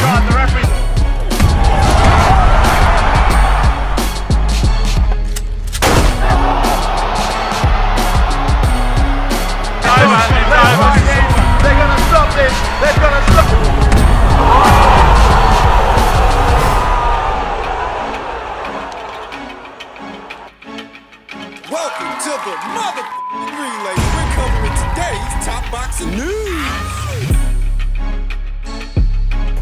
card. The referee. They're gonna stop this. They're gonna stop it. Welcome to the mother relay. We're covering today's top boxing news.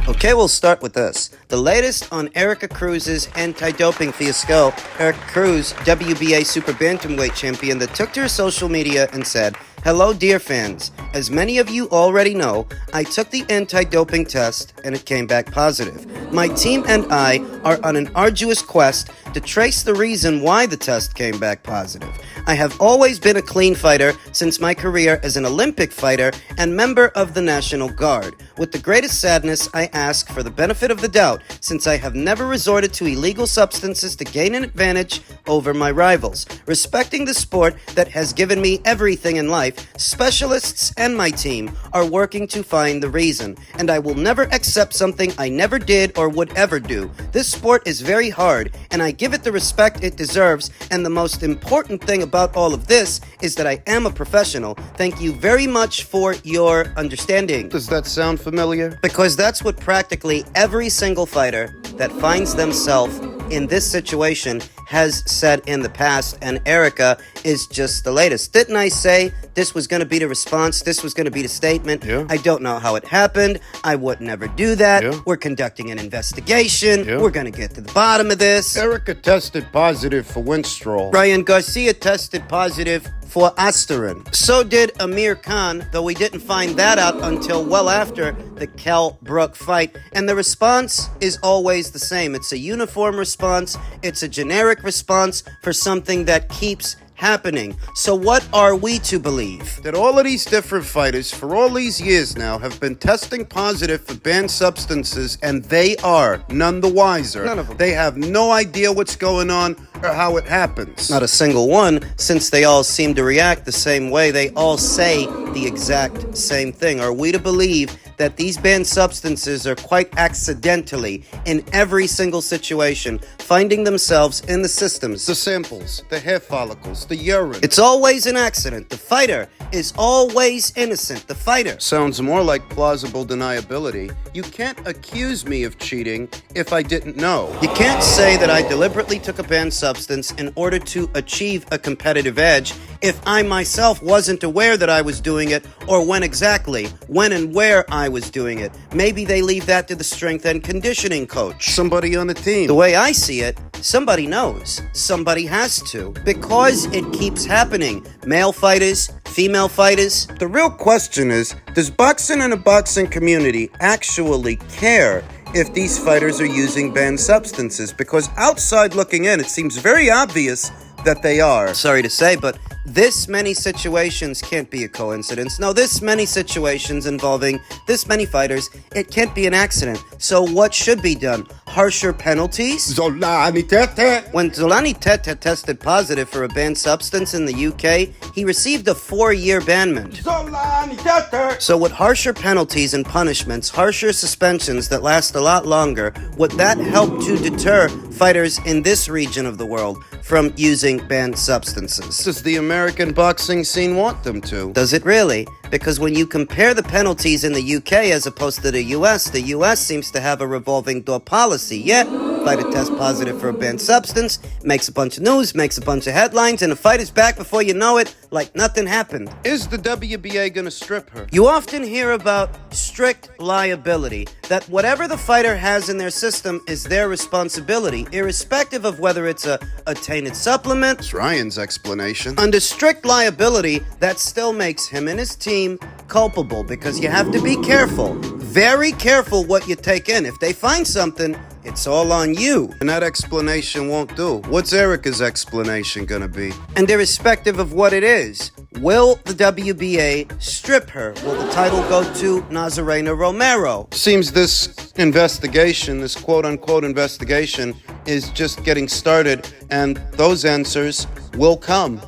Okay, we'll start with this. The latest on Erika Cruz's anti-doping fiasco. Erika Cruz, WBA super bantamweight champion, that took to her social media and said, "Hello, dear fans. As many of you already know, I took the anti-doping test and it came back positive. My team and I are on an arduous quest to trace the reason why the test came back positive. I have always been a clean fighter since my career as an Olympic fighter and member of the National Guard. With the greatest sadness, I ask for the benefit of the doubt, since I have never resorted to illegal substances to gain an advantage over my rivals. Respecting the sport that has given me everything in life, specialists and my team are working to find the reason, and I will never accept something I never did or would ever do. This sport is very hard, and I give it the respect it deserves, and the most important thing about all of this is that I am a professional. Thank you very much for your understanding." Does that sound familiar? Because that's what practically every single fighter that finds themselves in this situation has said in the past, and Erika is just the latest. Didn't I say this was going to be the response? This was going to be the statement? Yeah. I don't know how it happened. I would never do that. Yeah. We're conducting an investigation. Yeah. We're going to get to the bottom of this. Erika tested positive for Winstrol. Ryan Garcia tested positive for aspirin. So did Amir Khan, though we didn't find that out until well after the Kell Brook fight. And the response is always the same. It's a uniform response. It's a generic response for something that keeps happening. So what are we to believe? That all of these different fighters for all these years now have been testing positive for banned substances, and they are none the wiser. None of them. They have no idea what's going on or how it happens. Not a single one, since they all seem to react the same way. They all say the exact same thing. Are we to believe that these banned substances are quite accidentally, in every single situation, finding themselves in the systems? The samples, the hair follicles, the urine. It's always an accident. The fighter is always innocent. The fighter. Sounds more like plausible deniability. You can't accuse me of cheating if I didn't know. You can't say that I deliberately took a banned substance in order to achieve a competitive edge if I myself wasn't aware that I was doing it, or when and where I was doing it. Maybe they leave that to the strength and conditioning coach. Somebody on the team. The way I see it, somebody knows. Somebody has to. Because it keeps happening. Male fighters, female fighters. The real question is, does boxing and the boxing community actually care if these fighters are using banned substances? Because outside looking in, it seems very obvious that they are. Sorry to say, but this many situations can't be a coincidence. No, this many situations involving this many fighters, it can't be an accident. So what should be done? Harsher penalties? Zolani Tete. When Zolani Tete tested positive for a banned substance in the UK, he received a 4-year banment. Zolani Tete. So with harsher penalties and punishments, harsher suspensions that last a lot longer, would that help to deter fighters in this region of the world from using banned substances? Does the American boxing scene want them to? Does it really? Because when you compare the penalties in the UK as opposed to the US seems to have a revolving door policy. Yet, fighter tests positive for a banned substance, makes a bunch of news, makes a bunch of headlines, and the fighter's back before you know it, like nothing happened. Is the WBA gonna strip her? You often hear about strict liability, that whatever the fighter has in their system is their responsibility, irrespective of whether it's a tainted supplement. It's Ryan's explanation. Under strict liability, that still makes him and his team culpable, because you have to be careful, very careful what you take in. If they find something, it's all on you. And that explanation won't do. What's Erika's explanation gonna be? And irrespective of what it is, will the WBA strip her? Will the title go to Nazarena Romero? Seems this investigation, this quote-unquote investigation, is just getting started, and those answers will come.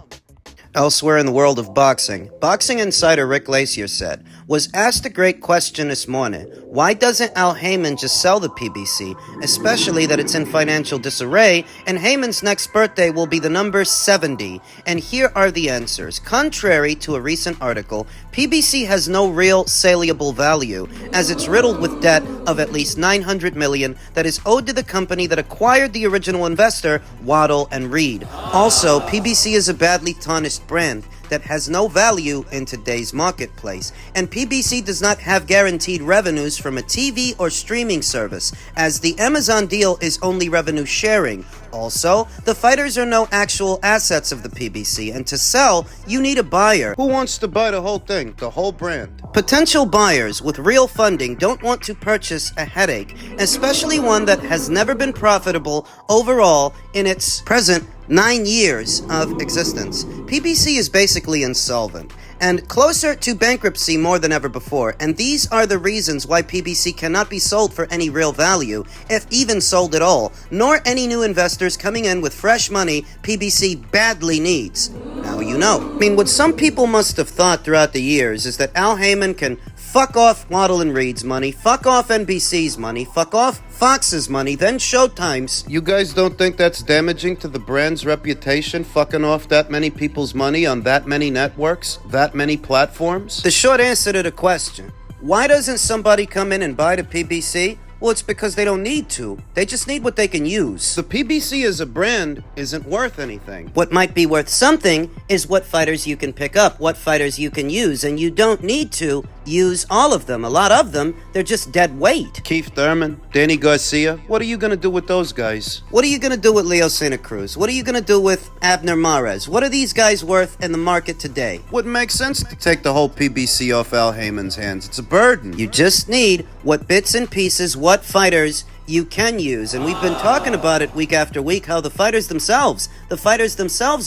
Elsewhere in the world of boxing, boxing insider Rick Lacier said, was asked a great question this morning. Why doesn't Al Heyman just sell the PBC, especially that it's in financial disarray, and Heyman's next birthday will be the number 70? And here are the answers. Contrary to a recent article, PBC has no real saleable value, as it's riddled with debt of at least $900 million that is owed to the company that acquired the original investor, Waddell and Reed. Also, PBC is a badly tarnished brand that has no value in today's marketplace, and PBC does not have guaranteed revenues from a TV or streaming service, as the Amazon deal is only revenue sharing. Also, the fighters are no actual assets of the PBC, and to sell, you need a buyer. Who wants to buy the whole thing, the whole brand? Potential buyers with real funding don't want to purchase a headache, especially one that has never been profitable overall in its present 9 years of existence. PBC is basically insolvent and closer to bankruptcy more than ever before, and these are the reasons why PBC cannot be sold for any real value, if even sold at all, nor any new investors coming in with fresh money PBC badly needs. Now you know. I mean, what some people must have thought throughout the years is that Al Heyman can fuck off Waddell and Reed's money, fuck off NBC's money, fuck off Fox's money, then Showtime's. You guys don't think that's damaging to the brand's reputation, fucking off that many people's money on that many networks, that many platforms? The short answer to the question, why doesn't somebody come in and buy the PBC? Well, it's because they don't need to. They just need what they can use. The PBC as a brand isn't worth anything. What might be worth something is what fighters you can pick up, what fighters you can use, and you don't need to use all of them. A lot of them, they're just dead weight. Keith Thurman, Danny Garcia, what are you going to do with those guys? What are you going to do with Leo Santa Cruz? What are you going to do with Abner Mares? What are these guys worth in the market today? Wouldn't make sense to take the whole PBC off Al Heyman's hands. It's a burden. You just need what bits and pieces, what fighters you can use, and we've been talking about it week after week, how the fighters themselves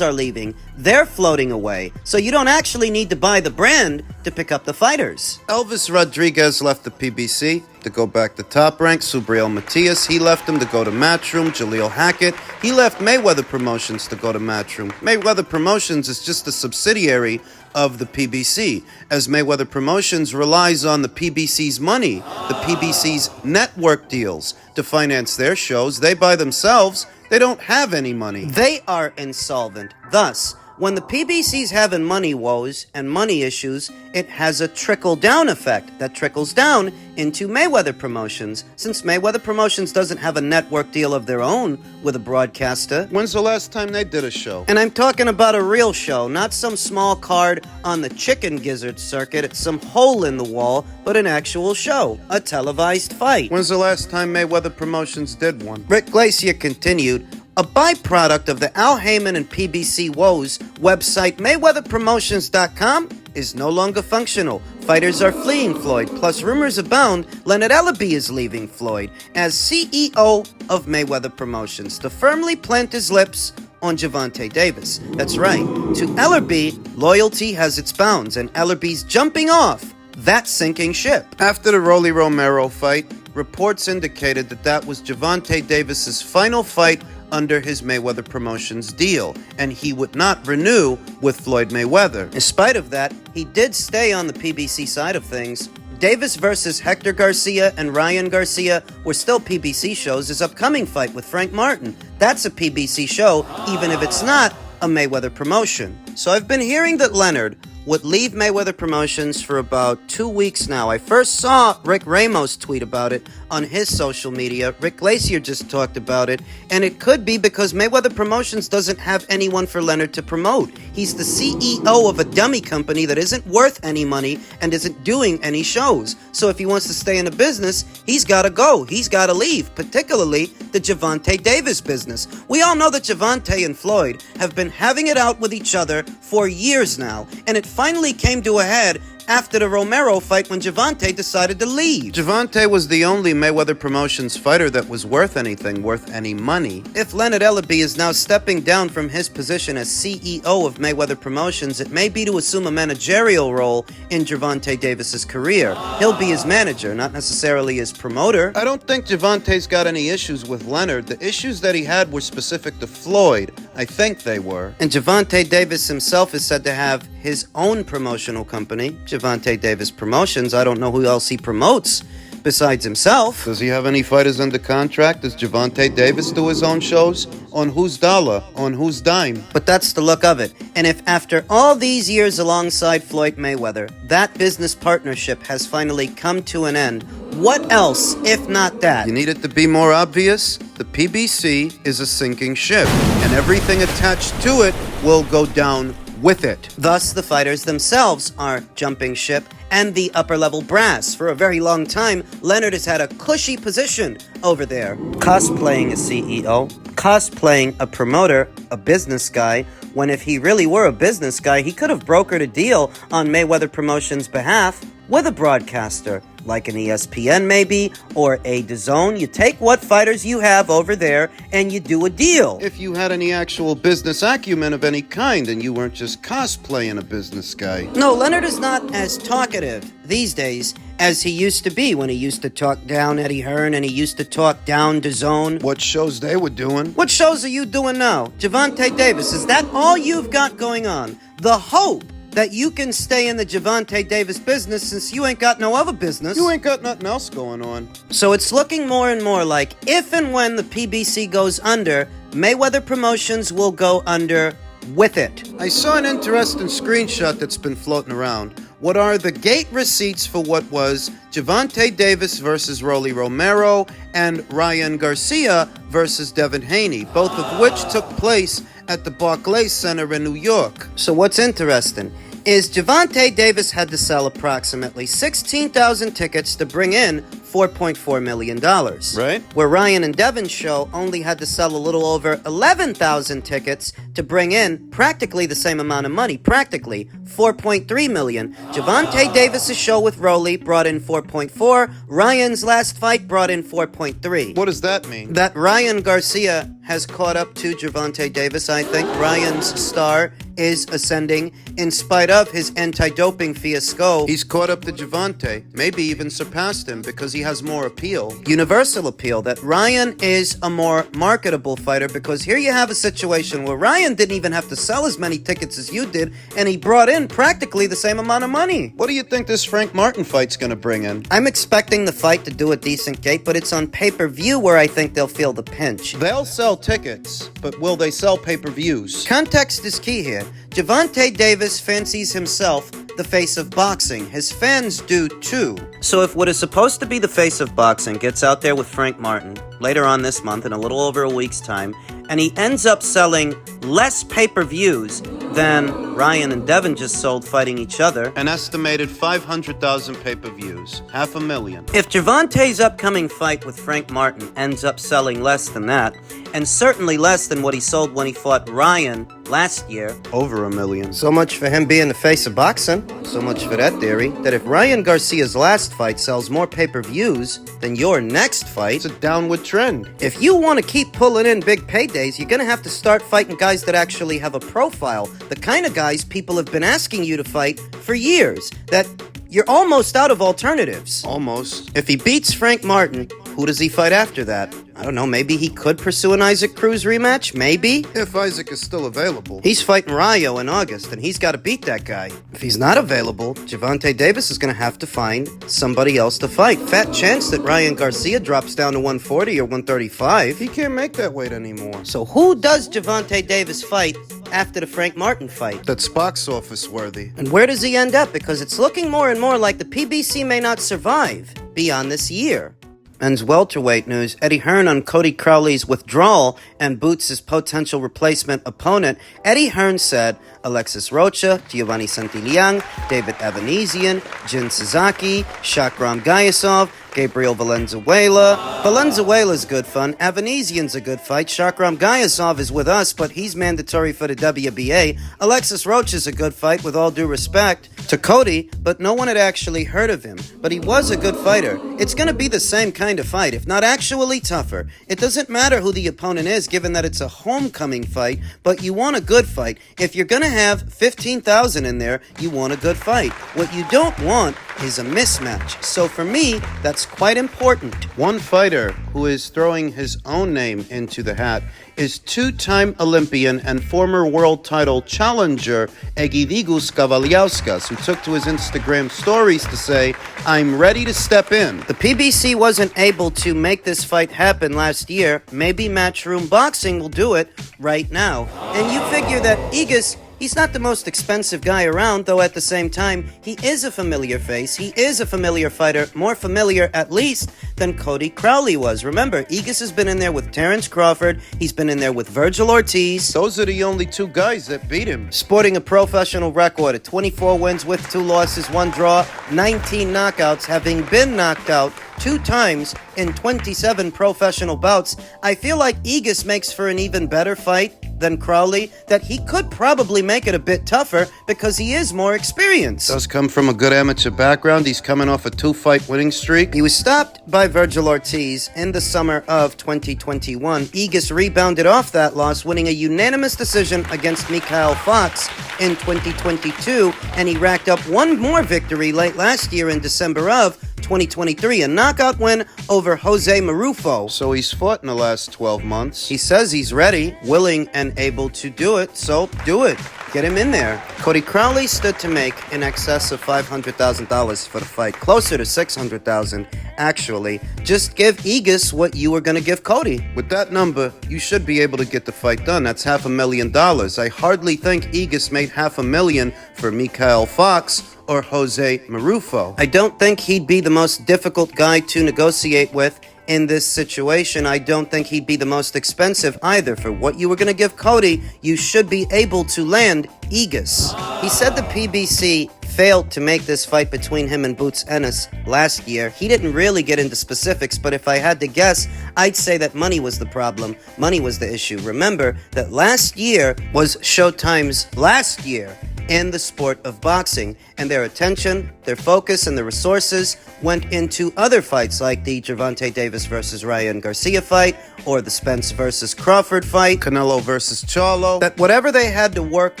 are leaving. They're floating away, so you don't actually need to buy the brand to pick up the fighters. Elvis Rodriguez left the PBC to go back to Top Rank. Subriel Matias, he left him to go to Matchroom. Jaleel Hackett, he left Mayweather Promotions to go to Matchroom. Mayweather Promotions is just a subsidiary of the PBC, as Mayweather Promotions relies on the PBC's money, the PBC's network deals to finance their shows. They by themselves, they don't have any money. They are insolvent. Thus, when the PBC's having money woes and money issues, it has a trickle-down effect that trickles down into Mayweather Promotions, since Mayweather Promotions doesn't have a network deal of their own with a broadcaster. When's the last time they did a show? And I'm talking about a real show, not some small card on the chicken gizzard circuit at some hole in the wall, but an actual show, a televised fight. When's the last time Mayweather Promotions did one? Rick Glacier continued, a byproduct of the Al Heyman and PBC woes, website MayweatherPromotions.com is no longer functional. Fighters are fleeing Floyd, plus rumors abound Leonard Ellerbe is leaving Floyd as CEO of Mayweather Promotions to firmly plant his lips on Gervonta Davis. That's right. To Ellerbe, loyalty has its bounds, and Ellerbe's jumping off that sinking ship. After the Rolly Romero fight, reports indicated that was Gervonta Davis's final fight under his Mayweather Promotions deal, and he would not renew with Floyd Mayweather. In spite of that, he did stay on the PBC side of things. Davis versus Hector Garcia and Ryan Garcia were still PBC shows. His upcoming fight with Frank Martin, that's a PBC show, even if it's not a Mayweather promotion. So I've been hearing that Leonard would leave Mayweather Promotions for about 2 weeks now. I first saw Rick Ramos tweet about it on his social media. Rick Glacier just talked about it, and it could be because Mayweather Promotions doesn't have anyone for Leonard to promote. He's the CEO of a dummy company that isn't worth any money and isn't doing any shows. So if he wants to stay in the business, he's got to go. He's got to leave, particularly the Gervonta Davis business. We all know that Gervonta and Floyd have been having it out with each other for years now, and it finally came to a head after the Romero fight when Gervonta decided to leave. Gervonta was the only Mayweather Promotions fighter that was worth anything, worth any money. If Leonard Ellerbe is now stepping down from his position as CEO of Mayweather Promotions, it may be to assume a managerial role in Gervonta Davis's career. He'll be his manager, not necessarily his promoter. I don't think Gervonta's got any issues with Leonard. The issues that he had were specific to Floyd. I think they were. And Gervonta Davis himself is said to have his own promotional company, Gervonta Davis Promotions. I don't know who else he promotes besides himself. Does he have any fighters under contract? Does Gervonta Davis do his own shows? On whose dollar? On whose dime? But that's the look of it. And if after all these years alongside Floyd Mayweather, that business partnership has finally come to an end, what else if not that? You need it to be more obvious? The PBC is a sinking ship, and everything attached to it will go down with it. Thus, the fighters themselves are jumping ship, and the upper-level brass. For a very long time, Leonard has had a cushy position over there. Cosplaying a CEO, cosplaying a promoter, a business guy, when if he really were a business guy, he could have brokered a deal on Mayweather Promotions' behalf with a broadcaster, like an ESPN maybe, or a DAZN. You take what fighters you have over there, and you do a deal. If you had any actual business acumen of any kind, and you weren't just cosplaying a business guy. No, Leonard is not as talkative these days as he used to be when he used to talk down Eddie Hearn and he used to talk down DAZN. What shows they were doing? What shows are you doing now? Gervonta Davis, is that all you've got going on? The hope that you can stay in the Gervonta Davis business since you ain't got no other business. You ain't got nothing else going on. So it's looking more and more like if and when the PBC goes under, Mayweather Promotions will go under with it. I saw an interesting screenshot that's been floating around. What are the gate receipts for what was Gervonta Davis versus Rolly Romero and Ryan Garcia versus Devin Haney, both of which took place at the Barclays Center in New York. So what's interesting is Gervonta Davis had to sell approximately 16,000 tickets to bring in $4.4 million. Right. Where Ryan and Devin's show only had to sell a little over 11,000 tickets to bring in practically the same amount of money, practically $4.3 million. Gervonta Davis' show with Rolly brought in 4.4. Ryan's last fight brought in 4.3. What does that mean? That Ryan Garcia has caught up to Gervonta Davis. I think Ryan's star is ascending in spite of his anti-doping fiasco. He's caught up to Gervonta, maybe even surpassed him because he has more appeal. Universal appeal, that Ryan is a more marketable fighter, because here you have a situation where Ryan didn't even have to sell as many tickets as you did, and he brought in practically the same amount of money. What do you think this Frank Martin fight's gonna bring in? I'm expecting the fight to do a decent gate, but it's on pay-per-view where I think they'll feel the pinch. They'll sell tickets, but will they sell pay-per-views? Context is key here. Gervonta Davis fancies himself the face of boxing. His fans do too. So if what is supposed to be the face of boxing gets out there with Frank Martin later on this month in a little over a week's time, and he ends up selling less pay-per-views than Ryan and Devin just sold fighting each other. An estimated 500,000 pay-per-views, 500,000. If Gervonta's upcoming fight with Frank Martin ends up selling less than that, and certainly less than what he sold when he fought Ryan last year, Over 1 million. so much for him being the face of boxing. So much for that theory, that if Ryan Garcia's last fight sells more pay-per-views than your next fight, It's a downward trend. if you want to keep pulling in big paydays, you're going to have to start fighting guys that actually have a profile. The kind of guys people have been asking you to fight for years. That you're almost out of alternatives. Almost. If he beats Frank Martin, who does he fight after that? I don't know, maybe he could pursue an Isaac Cruz rematch? Maybe? If Isaac is still available. He's fighting Rayo in August, and he's got to beat that guy. If he's not available, Gervonta Davis is going to have to find somebody else to fight. Fat chance that Ryan Garcia drops down to 140 or 135. He can't make that weight anymore. So who does Gervonta Davis fight after the Frank Martin fight? That's box office worthy. And where does he end up? Because it's looking more and more like the PBC may not survive beyond this year. Men's welterweight news, Eddie Hearn on Cody Crowley's withdrawal and Boots' potential replacement opponent. Eddie Hearn said Alexis Rocha, Giovanni Santillan, David Evanesian, Jin Sasaki, Shakram Gayasov, Gabriel Valenzuela. Valenzuela's good fun. Avanesian's a good fight. Shakram Gayasov is with us, but he's mandatory for the WBA. Alexis Rocha's a good fight, with all due respect to Cody, but no one had actually heard of him. But he was a good fighter. It's going to be the same kind of fight, if not actually tougher. It doesn't matter who the opponent is, given that it's a homecoming fight, but you want a good fight. If you're going to have 15,000 in there, you want a good fight. What you don't want is a mismatch. So for me, that's quite important. One fighter who is throwing his own name into the hat is two-time Olympian and former world title challenger Egidijus Kavaliauskas, who took to his Instagram stories to say, "I'm ready to step in." The PBC wasn't able to make this fight happen last year. Maybe Matchroom Boxing will do it right now. And you figure that Igis, he's not the most expensive guy around, though at the same time, he is a familiar face. He is a familiar fighter, more familiar at least than Cody Crowley was. Remember, Igis has been in there with Terrence Crawford. He's been in there with Virgil Ortiz. Those are the only two guys that beat him. Sporting a professional record of 24 wins with 2 losses, 1 draw, 19 knockouts, having been knocked out 2 times in 27 professional bouts. I feel like Igis makes for an even better fight than Crowley, that he could probably make it a bit tougher because he is more experienced. Does come from a good amateur background. He's coming off a 2-fight winning streak. He was stopped by Virgil Ortiz in the summer of 2021. Igis rebounded off that loss, winning a unanimous decision against Mikhail Fox in 2022, and he racked up one more victory late last year in December of 2023, a knockout win over Jose Marufo. So he's fought in the last 12 months. He says he's ready, willing, and able to do it, so do it. Get him in there. Cody Crowley stood to make in excess of $500,000 for the fight, closer to $600,000 actually. Just give Igis what you were going to give Cody. With that number, you should be able to get the fight done. That's $500,000. I hardly think Igis made $500,000 for Mikhail Fox or Jose Marufo. I don't think he'd be the most difficult guy to negotiate with in this situation. I don't think he'd be the most expensive either. For what you were going to give Cody, you should be able to land Igis. He said the PBC failed to make this fight between him and Boots Ennis last year. He didn't really get into specifics, but if I had to guess, I'd say that money was the problem. Money was the issue. Remember that last year was Showtime's last year in the sport of boxing, and their attention, their focus, and their resources went into other fights like the Gervonta Davis versus Ryan Garcia fight, or the Spence versus Crawford fight, Canelo versus Charlo. that whatever they had to work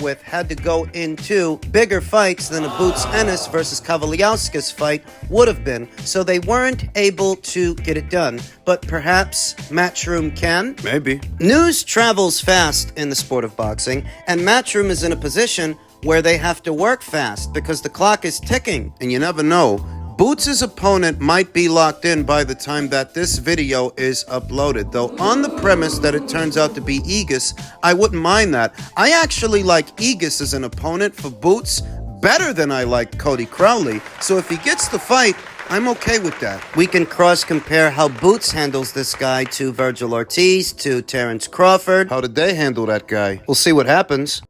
with had to go into bigger fights than a Boots Ennis versus Kavaliauskas fight would have been, so they weren't able to get it done. But perhaps Matchroom can? Maybe. News travels fast in the sport of boxing, and Matchroom is in a position where they have to work fast because the clock is ticking. And you never know. Boots' opponent might be locked in by the time that this video is uploaded, though on the premise that it turns out to be Igis, I wouldn't mind that. I actually like Igis as an opponent for Boots better than I like Cody Crowley, so if he gets the fight, I'm okay with that. We can cross-compare how Boots handles this guy to Virgil Ortiz, to Terrence Crawford. How did they handle that guy? We'll see what happens.